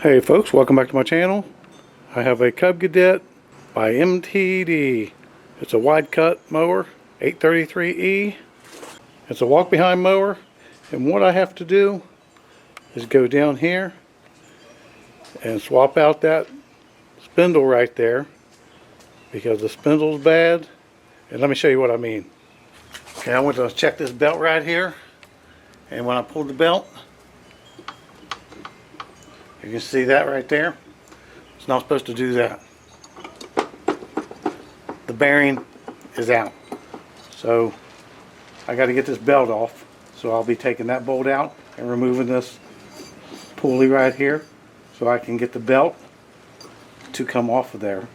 Hey folks, welcome back to my channel. I have a Cub Cadet by MTD. It's a wide cut mower, 833E. It's a walk behind mower, and what I have to do is go down here and swap out that spindle right there because the spindle's bad. And let me show you what I mean. Okay, I went to check this belt right here, and when I pulled the belt, you can see that right there. It's not supposed to do that. The bearing is out. So I got to get this belt off. So I'll be taking that bolt out and removing this pulley right here so I can get the belt to come off of there.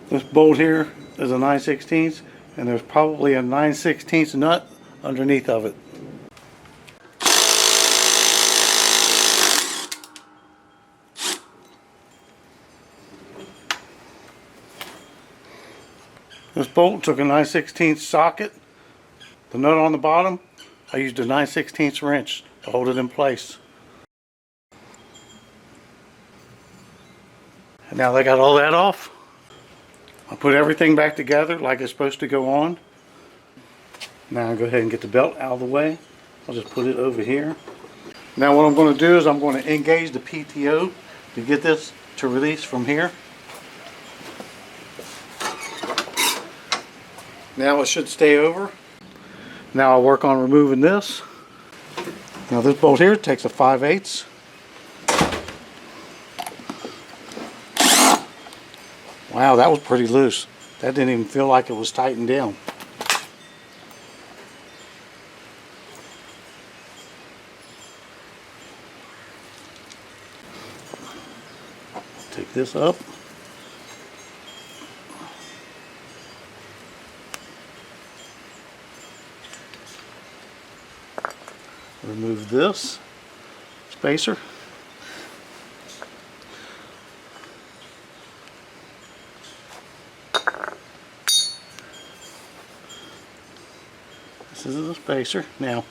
This bolt here is a 9/16, and there's probably a 9/16 nut underneath of it. This bolt took a 9/16 socket. The nut on the bottom, I used a 9/16 wrench to hold it in place. And now that I got all that off, I'll put everything back together like it's supposed to go on. Now I'll go ahead and get the belt out of the way. I'll just put it over here. Now what I'm going to do is I'm going to engage the PTO to get this to release from here. Now it should stay over. Now I'll work on removing this. Now this bolt here takes a 5/8. Wow, that was pretty loose. That didn't even feel like it was tightened down. Take this up. Remove this spacer. This is the spacer. Now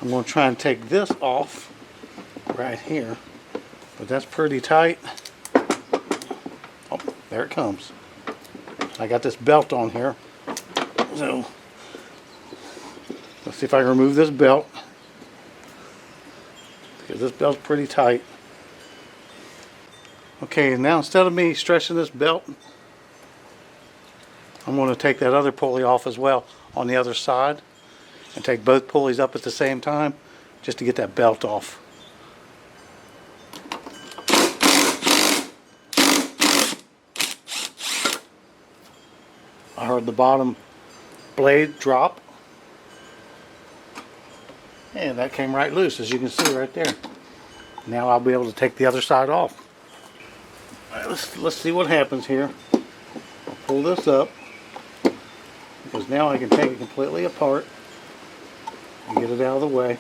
I'm going to try and take this off right here, but that's pretty tight. Oh, there it comes. I got this belt on here, so let's see if I can remove this belt, because this belt's pretty tight. Okay, now instead of me stretching this belt, I'm going to take that other pulley off as well on the other side and take both pulleys up at the same time just to get that belt off. I heard the bottom blade drop, and that came right loose, as you can see right there. Now I'll be able to take the other side off. All right, let's see what happens here. I'll pull this up, because now I can take it completely apart and get it out of the way.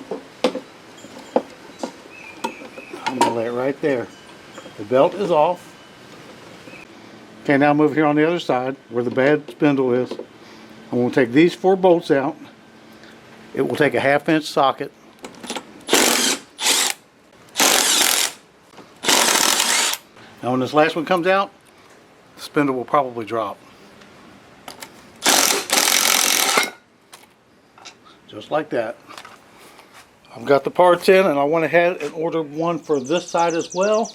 I'm going to lay it right there. The belt is off. Okay, now move here on the other side where the bad spindle is. I'm going to take these 4 bolts out. It will take a 1/2 inch socket. Now when this last one comes out, the spindle will probably drop. Just like that. I've got the parts in, and I went ahead and ordered one for this side as well,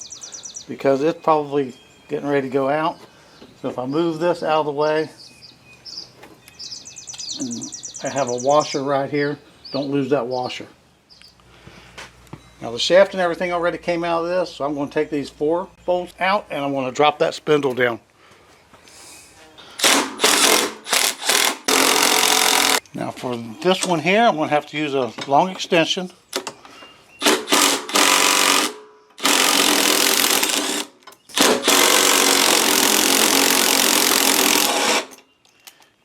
because it's probably getting ready to go out. So if I move this out of the way, and I have a washer right here, don't lose that washer. Now the shaft and everything already came out of this, so I'm going to take these 4 bolts out, and I'm going to drop that spindle down. Now for this one here, I'm going to have to use a long extension.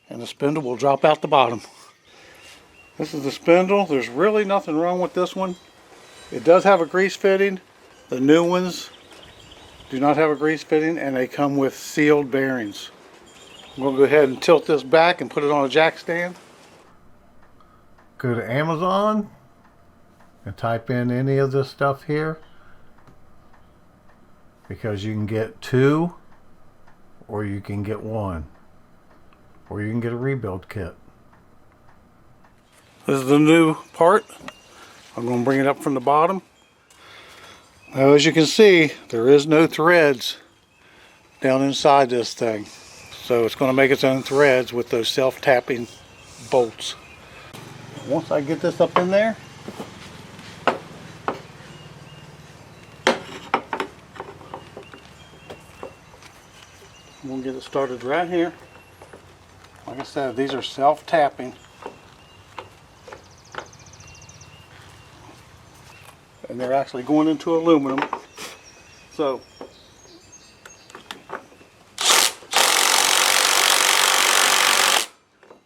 And the spindle will drop out the bottom. This is the spindle. There's really nothing wrong with this one. It does have a grease fitting. The new ones do not have a grease fitting, and they come with sealed bearings. I'm going to go ahead and tilt this back and put it on a jack stand. Go to Amazon and type in any of this stuff here, because you can get 2 or you can get 1, or you can get a rebuild kit. This is the new part. I'm going to bring it up from the bottom. Now, as you can see, there is no threads down inside this thing. So it's going to make its own threads with those self-tapping bolts. Once I get this up in there, we'll get it started right here. Like I said, these are self-tapping. And they're actually going into aluminum. So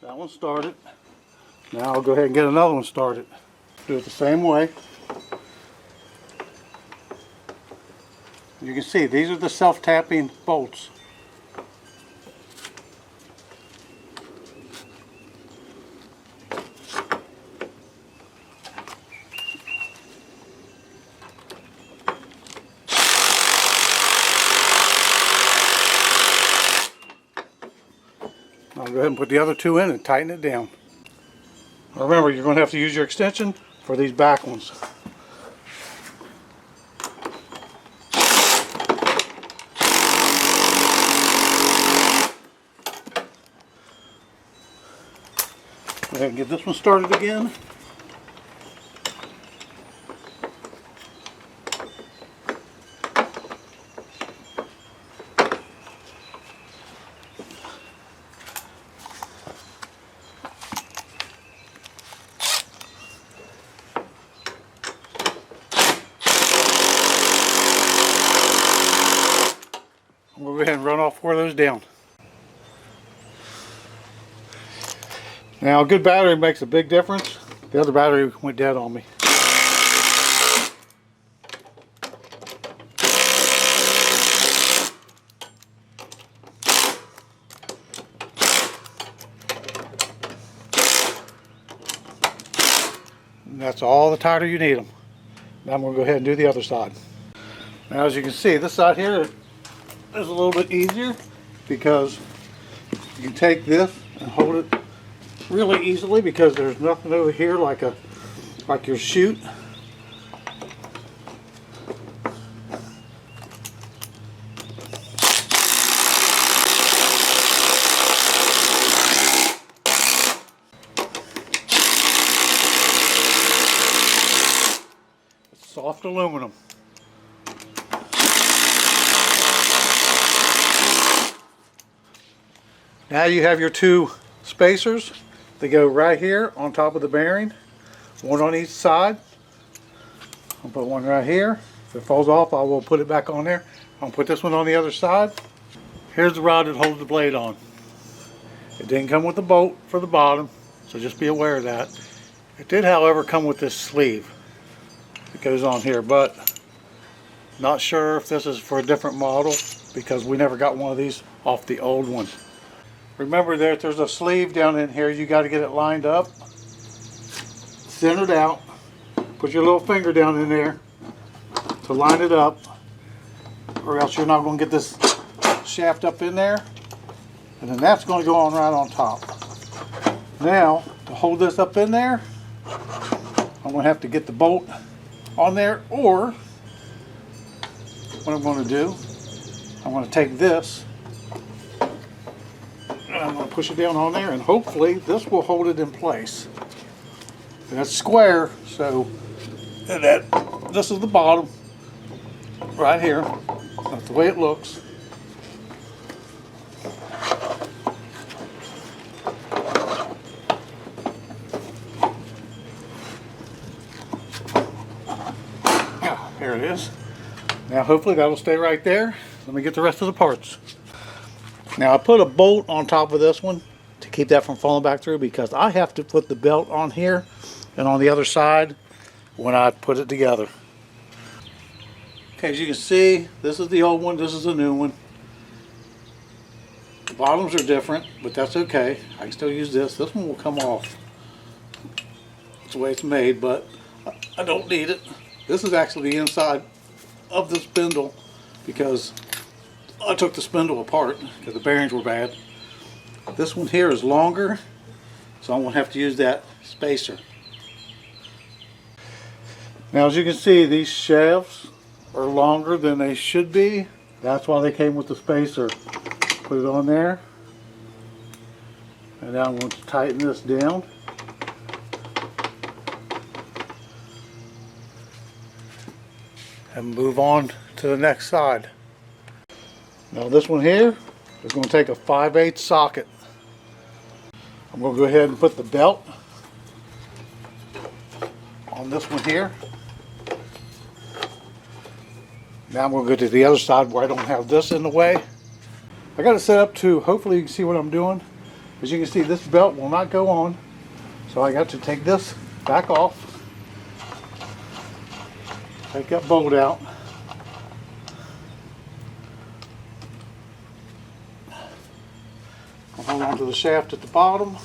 that one started. Now I'll go ahead and get another one started. Do it the same way. You can see these are the self-tapping bolts. I'll go ahead and put the other 2 in and tighten it down. Remember, you're going to have to use your extension for these back ones. Go ahead and get this one started again. We'll go ahead and run all 4 of those down. Now, a good battery makes a big difference. The other battery went dead on me. And that's all the tighter you need them. Now I'm going to go ahead and do the other side. Now, as you can see, this side here is a little bit easier because you can take this and hold it really easily because there's nothing over here like your chute. It's soft aluminum. Now you have your 2 spacers. They go right here on top of the bearing, 1 on each side. I'll put 1 right here. If it falls off, I will put it back on there. I'll put this one on the other side. Here's the rod that holds the blade on. It didn't come with the bolt for the bottom, so just be aware of that. It did, however, come with this sleeve that goes on here, but not sure if this is for a different model because we never got one of these off the old one. Remember that there's a sleeve down in here. You got to get it lined up, centered out. Put your little finger down in there to line it up, or else you're not going to get this shaft up in there. And then that's going to go on right on top. Now, to hold this up in there, I'm going to have to get the bolt on there, or what I'm going to do, I'm going to take this, I'm going to push it down on there, and hopefully this will hold it in place. And that's square, so this is the bottom right here. That's the way it looks. There it is. Now hopefully that'll stay right there. Let me get the rest of the parts. Now I put a bolt on top of this one to keep that from falling back through, because I have to put the belt on here and on the other side when I put it together. Okay, as you can see, this is the old one, this is the new one. The bottoms are different, but that's okay. I can still use this. This one will come off. It's the way it's made, but I don't need it. This is actually the inside of the spindle because I took the spindle apart because the bearings were bad. This one here is longer, so I won't have to use that spacer. Now, as you can see, these shafts are longer than they should be. That's why they came with the spacer. Put it on there. And now I'm going to tighten this down. And move on to the next side. Now this one here is going to take a 5/8 socket. I'm going to go ahead and put the belt on this one here. Now I'm going to go to the other side where I don't have this in the way. I got it set up to, hopefully you can see what I'm doing. As you can see, this belt will not go on. So I got to take this back off. Take that bolt out. I'll hold on to the shaft at the bottom.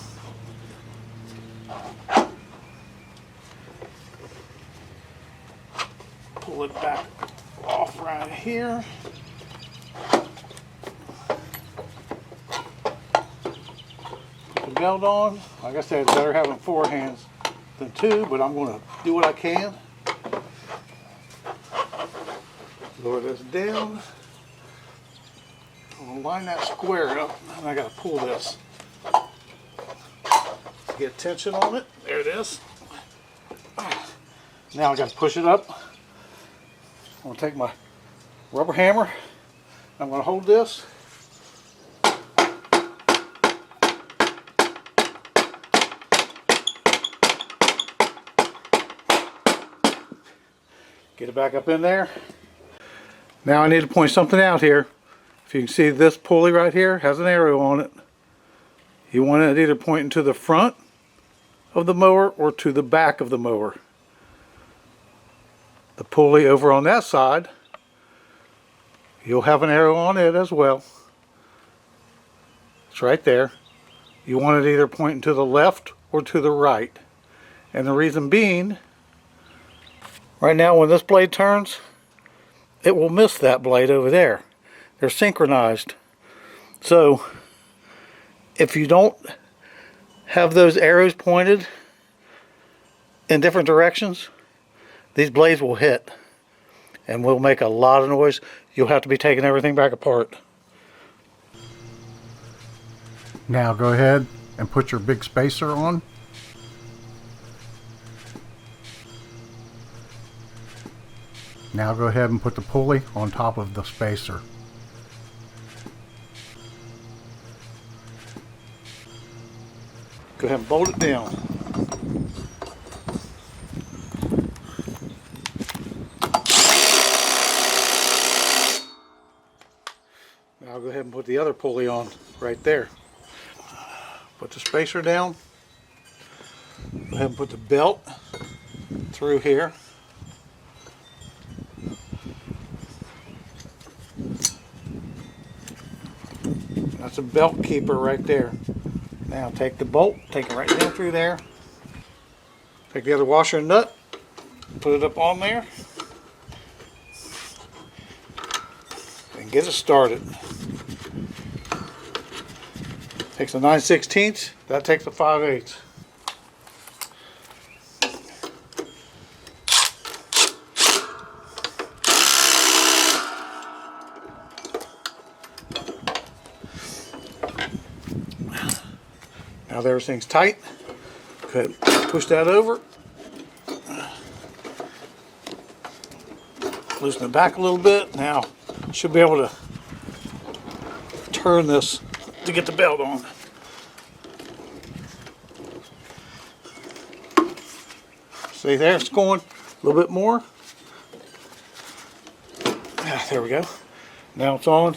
Pull it back off right here. Put the belt on. Like I said, it's better having 4 hands than 2, but I'm going to do what I can. Lower this down. I'm going to line that square up, and I got to pull this. Get tension on it. There it is. Now I got to push it up. I'm going to take my rubber hammer. I'm going to hold this. Get it back up in there. Now I need to point something out here. If you can see, this pulley right here has an arrow on it. You want it either pointing to the front of the mower or to the back of the mower. The pulley over on that side, you'll have an arrow on it as well. It's right there. You want it either pointing to the left or to the right. And the reason being, right now when this blade turns, it will miss that blade over there. They're synchronized. So if you don't have those arrows pointed in different directions, these blades will hit and will make a lot of noise. You'll have to be taking everything back apart. Now go ahead and put your big spacer on. Now go ahead and put the pulley on top of the spacer. Go ahead and bolt it down. Now I'll go ahead and put the other pulley on right there. Put the spacer down. Go ahead and put the belt through here. That's a belt keeper right there. Now take the bolt, take it right down through there. Take the other washer and nut, put it up on there, and get it started. Takes a 9/16, that takes a 5/8. Now that everything's tight, go ahead and push that over. Loosen it back a little bit. Now should be able to turn this to get the belt on. See there, it's going a little bit more. There we go. Now it's on.